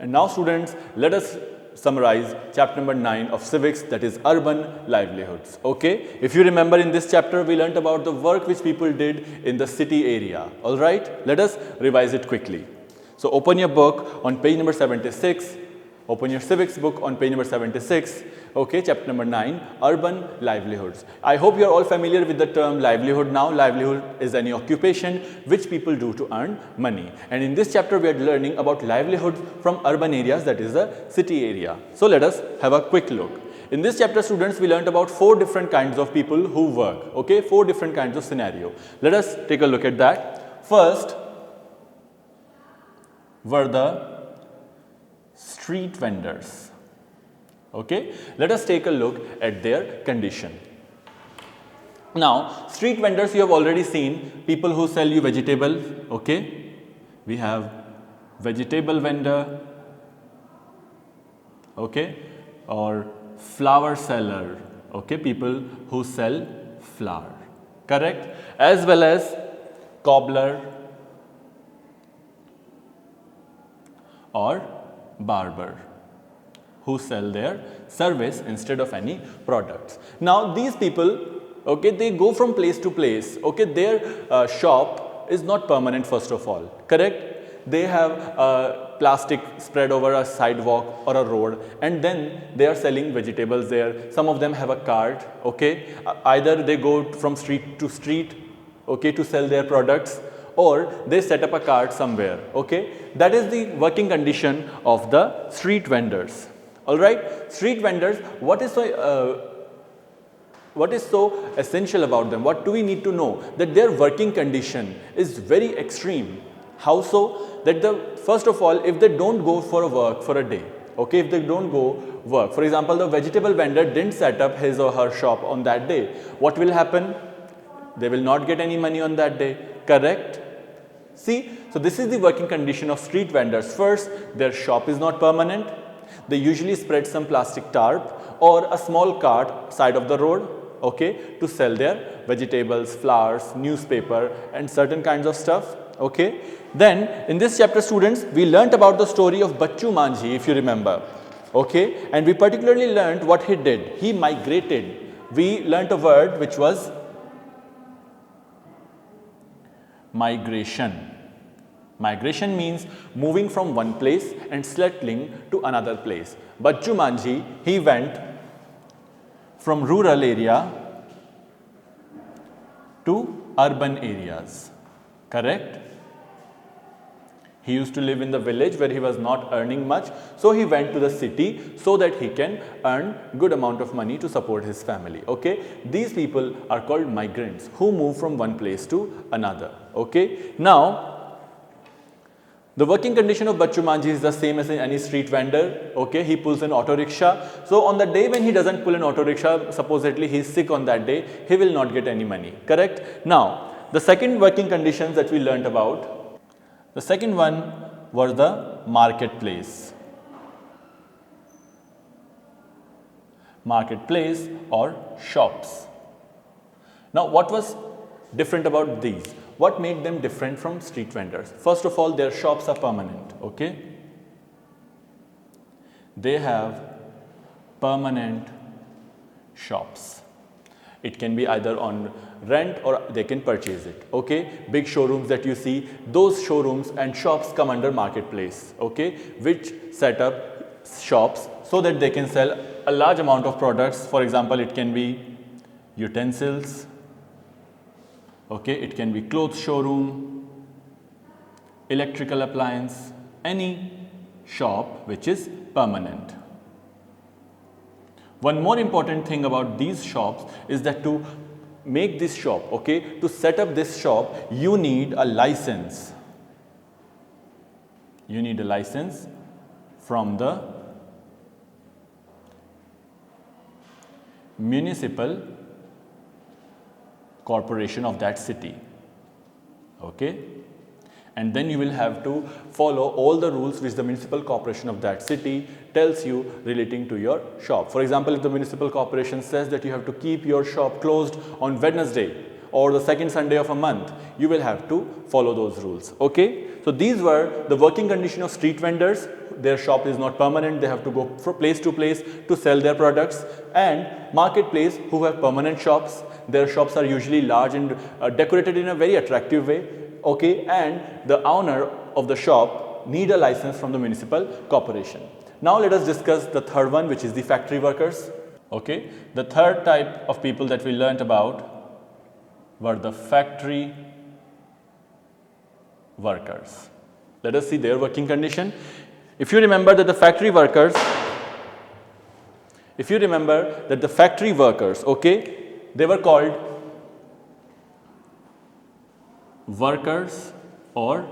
And now students, let us summarize chapter number 9 of civics, that is urban livelihoods. Okay, if you remember, in this chapter we learnt about the work which people did in the city area. All right, let us revise it quickly. So open your book on page number 76. Open your civics book on page number 76. Okay, chapter number 9, urban livelihoods. I hope you are all familiar with the term livelihood now. Livelihood is any occupation which people do to earn money. And in this chapter we are learning about livelihoods from urban areas, that is the city area. So let us have a quick look. In this chapter, students, we learnt about 4 different kinds of people who work. Okay, 4 different kinds of scenario. Let us take a look at that. First were the street vendors. Okay, let us take a look at their condition. Now, street vendors, you have already seen, people who sell you vegetables. Okay, we have vegetable vendor, okay, or flower seller. Okay, people who sell flour, correct, as well as cobbler or barber, who sell their service instead of any products. Now these people, okay, they go from place to place. Okay, their shop is not permanent, first of all, correct. They have plastic spread over a sidewalk or a road, and then they are selling vegetables there. Some of them have a cart. Okay, either they go from street to street, okay, to sell their products, or they set up a cart somewhere. Okay, that is the working condition of the street vendors. All right, street vendors, what is so essential about them? What do we need to know? That their working condition is very extreme. How so? That first of all, if they don't go for a work for a day, okay, if they don't go work, for example, the vegetable vendor didn't set up his or her shop on that day, what will happen? They will not get any money on that day, correct? See, so this is the working condition of street vendors. First, their shop is not permanent. They usually spread some plastic tarp or a small cart side of the road, okay, to sell their vegetables, flowers, newspaper and certain kinds of stuff. Okay. Then in this chapter, students, we learnt about the story of Bachchu Manjhi, if you remember. Okay, and we particularly learnt what he did. He migrated. We learnt a word which was migration. Migration means moving from one place and settling to another place. Bachchu Manjhi, he went from rural area to urban areas, correct? He used to live in the village where he was not earning much, so he went to the city so that he can earn good amount of money to support his family. Okay, these people are called migrants who move from one place to another. Okay, now the working condition of Bachchu Manjhi is the same as any street vendor. Okay, he pulls an auto rickshaw. So on the day when he doesn't pull an auto rickshaw, supposedly he is sick on that day, he will not get any money, correct? Now the second working conditions that we learnt about, the second one were the marketplace. Marketplace or shops. Now what was different about these? What made them different from street vendors? First of all, their shops are permanent. Okay, they have permanent shops. It can be either on rent or they can purchase it. Okay, big showrooms that you see, those showrooms and shops come under marketplace. Okay, which set up shops so that they can sell a large amount of products. For example, it can be utensils. Okay, it can be clothes showroom, electrical appliance, any shop which is permanent. One more important thing about these shops is that to make this shop, okay, to set up this shop, you need a license. You need a license from the municipal corporation of that city. Okay, and then you will have to follow all the rules which the municipal corporation of that city tells you relating to your shop. For example, if the municipal corporation says that you have to keep your shop closed on Wednesday or the second Sunday of a month, you will have to follow those rules. Okay, so these were the working condition of street vendors their shop is not permanent, they have to go from place to place to sell their products. And marketplace, who have permanent shops, their shops are usually large and decorated in a very attractive way, okay, and the owner of the shop need a license from the municipal corporation. Now let us discuss the third one, which is the factory workers. Okay, the third type of people that we learnt about were the factory workers. Let us see their working condition. If you remember that the factory workers, okay, they were called workers or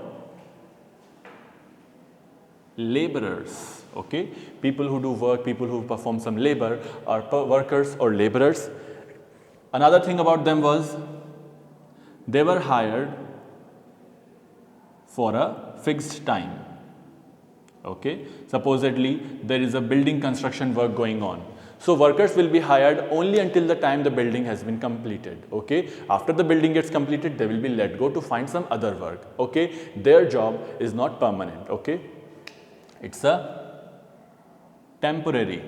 laborers, okay. People who do work, people who perform some labor are workers or laborers. Another thing about them was they were hired for a fixed time, okay. Supposedly there is a building construction work going on, so workers will be hired only until the time the building has been completed, okay. After the building gets completed, they will be let go to find some other work, okay. Their job is not permanent, okay. It's a temporary,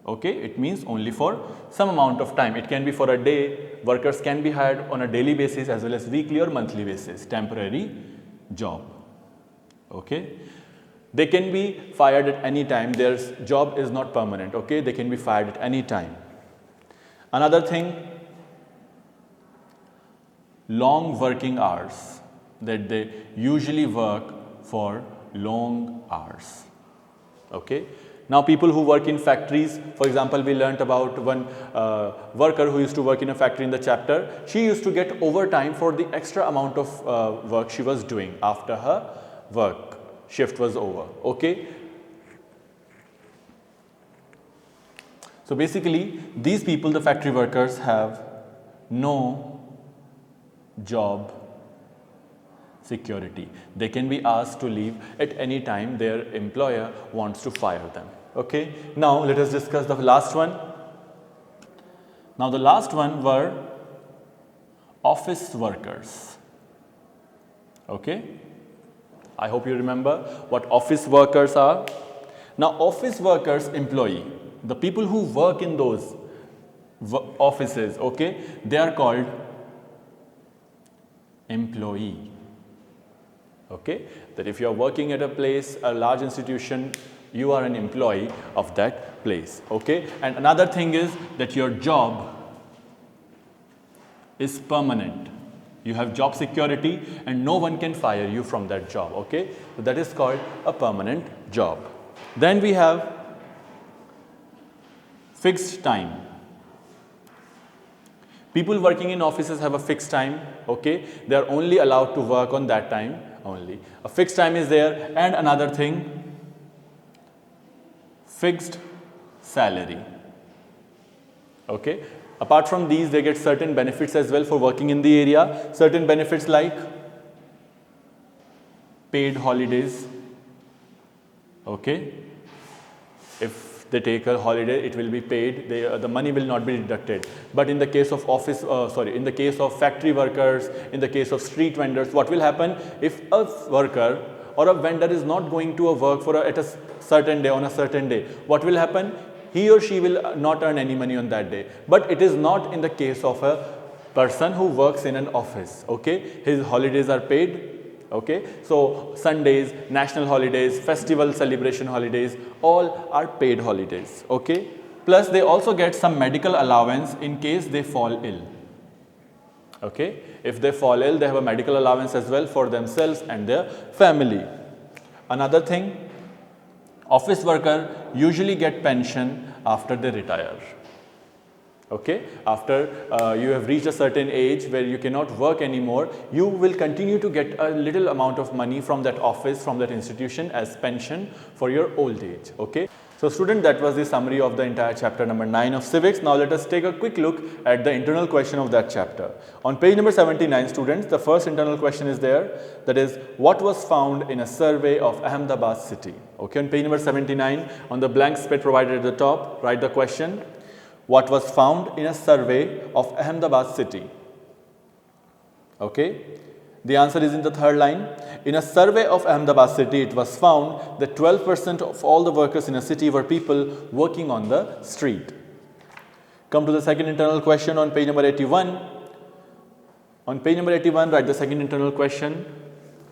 okay. It means only for some amount of time. It can be for a day. Workers can be hired on a daily basis as well as weekly or monthly basis. Temporary job, okay. They can be fired at any time. Their job is not permanent, okay. They can be fired at any time. Another thing, long working hours, that they usually work for long hours, okay. Now people who work in factories, for example, we learnt about one worker who used to work in a factory in the chapter. She used to get overtime for the extra amount of work she was doing after her work shift was over, okay. So basically these people, the factory workers, have no job security. They can be asked to leave at any time their employer wants to fire them, okay. Now let us discuss the last one. Now the last one were office workers, okay. I hope you remember what office workers are. Now office workers, employee, the people who work in those offices, okay, they are called employee, okay. That if you are working at a place, a large institution, you are an employee of that place, okay. And another thing is that your job is permanent. You have job security and no one can fire you from that job, okay. So that is called a permanent job. Then we have fixed time. People working in offices have a fixed time, okay. They are only allowed to work on that time only. A fixed time is there. And another thing, fixed salary, okay. Apart from these, they get certain benefits as well for working in the area. Certain benefits like paid holidays, okay. If they take a holiday, it will be paid. The money will not be deducted. But in the case of in the case of factory workers, in the case of street vendors, what will happen if a worker or a vendor is not going to a work for at a certain day, on a certain day? What will happen? He or she will not earn any money on that day. But it is not in the case of a person who works in an office, okay. His holidays are paid, okay. So Sundays, national holidays, festival celebration holidays, all are paid holidays, okay. Plus they also get some medical allowance in case they fall ill, okay. If they fall ill, they have a medical allowance as well for themselves and their family. Another thing, office worker usually get pension after they retire, okay. After you have reached a certain age where you cannot work anymore, you will continue to get a little amount of money from that office, from that institution as pension for your old age, okay. So student, that was the summary of the entire chapter number 9 of civics. Now let us take a quick look at the internal question of that chapter. On page number 79, students, the first internal question is there, that is, what was found in a survey of Ahmedabad city? Okay, on page number 79, on the blank space provided at the top, write the question, what was found in a survey of Ahmedabad city? Okay, The answer is in the third line. In a survey of Ahmedabad city, it was found that 12% of all the workers in a city were people working on the street. Come to the second internal question on page number 81. On page number 81, write the second internal question.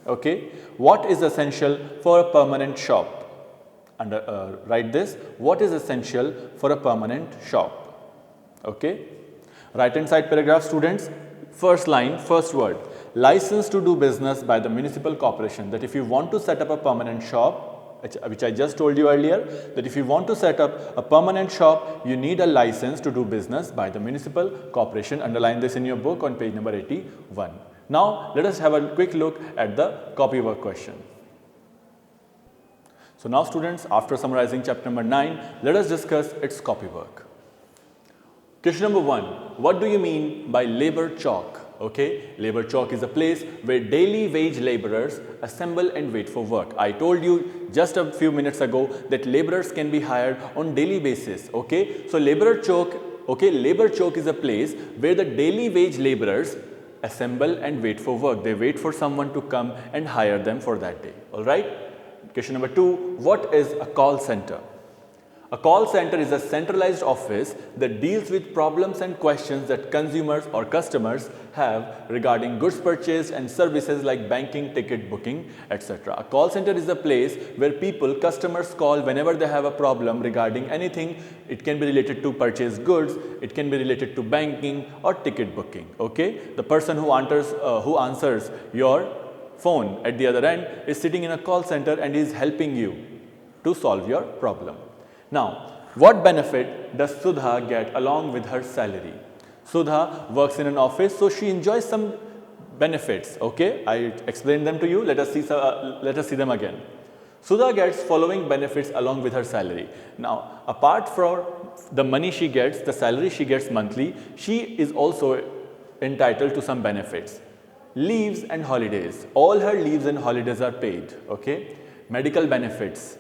Okay. What is essential for a permanent shop? Write this. What is essential for a permanent shop? Okay. Right hand side paragraph, students. First line, first word. License to do business by the municipal corporation. That if you want to set up a permanent shop, which I just told you earlier, that if you want to set up a permanent shop, you need a license to do business by the municipal corporation. Underline this in your book on page number 81. Now, let us have a quick look at the copywork question. So now students, after summarizing chapter number 9, let us discuss its copywork. Question number 1, what do you mean by labor chowk? Okay, labor chowk is a place where daily wage laborers assemble and wait for work. I told you just a few minutes ago that laborers can be hired on daily basis. Okay, so labor chowk is a place where the daily wage laborers assemble and wait for work. They wait for someone to come and hire them for that day. All right. Question number 2, what is a call center? A call center is a centralized office that deals with problems and questions that consumers or customers have regarding goods purchased and services like banking, ticket booking, etc. A call center is a place where customers call whenever they have a problem regarding anything. It can be related to purchased goods, it can be related to banking or ticket booking. Okay, the person who answers your phone at the other end is sitting in a call center and is helping you to solve your problem. Now, what benefit does Sudha get along with her salary? Sudha works in an office, so she enjoys some benefits. Okay, I explained them to you. Let us see them again. Sudha gets following benefits along with her salary. Now, apart from the money she gets, the salary she gets monthly, she is also entitled to some benefits. Leaves and holidays. All her leaves and holidays are paid. Okay, medical benefits.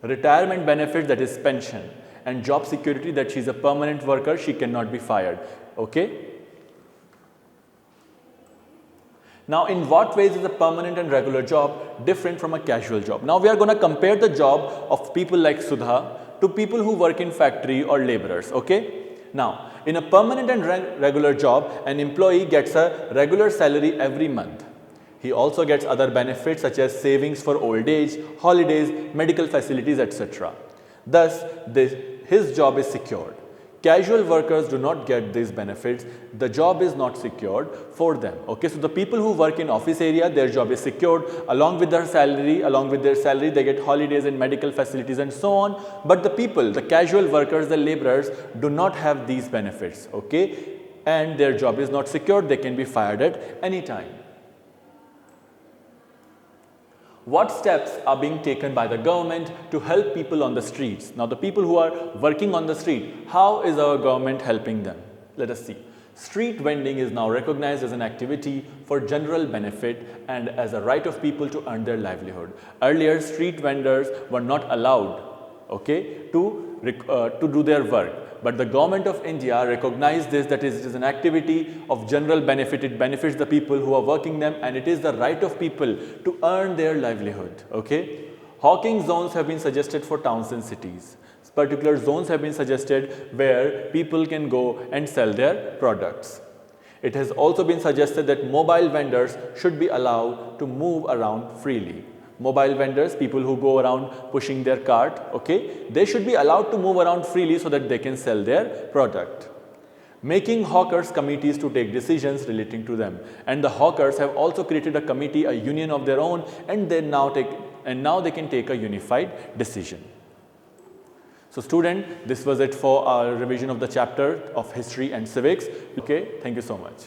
Retirement benefits, that is pension, and job security, that she is a permanent worker, she cannot be fired. Okay. Now, in what ways is a permanent and regular job different from a casual job? Now, we are going to compare the job of people like Sudha to people who work in factory or laborers. Okay. Now, in a permanent and regular job, an employee gets a regular salary every month. He also gets other benefits such as savings for old age, holidays, medical facilities, etc. Thus, his job is secured. Casual workers do not get these benefits. The job is not secured for them. Okay, so the people who work in office area, their job is secured along with their salary. Along with their salary, they get holidays and medical facilities and so on. But the casual workers, the laborers, do not have these benefits. Okay, and their job is not secured. They can be fired at any time. What steps are being taken by the government to help people on the streets? Now, the people who are working on the street, how is our government helping them? Let us see. Street vending is now recognized as an activity for general benefit and as a right of people to earn their livelihood. Earlier, street vendors were not allowed, okay, to do their work. But the government of India recognized this, that it is an activity of general benefit. It benefits the people who are working them, and it is the right of people to earn their livelihood. Okay? Hawking zones have been suggested for towns and cities. Particular zones have been suggested where people can go and sell their products. It has also been suggested that mobile vendors should be allowed to move around freely. Mobile vendors, people who go around pushing their cart, okay, they should be allowed to move around freely so that they can sell their product. Making hawkers committees to take decisions relating to them. And the hawkers have also created a committee, a union of their own, and now they can take a unified decision. So student, this was it for our revision of the chapter of history and civics. Okay, thank you so much.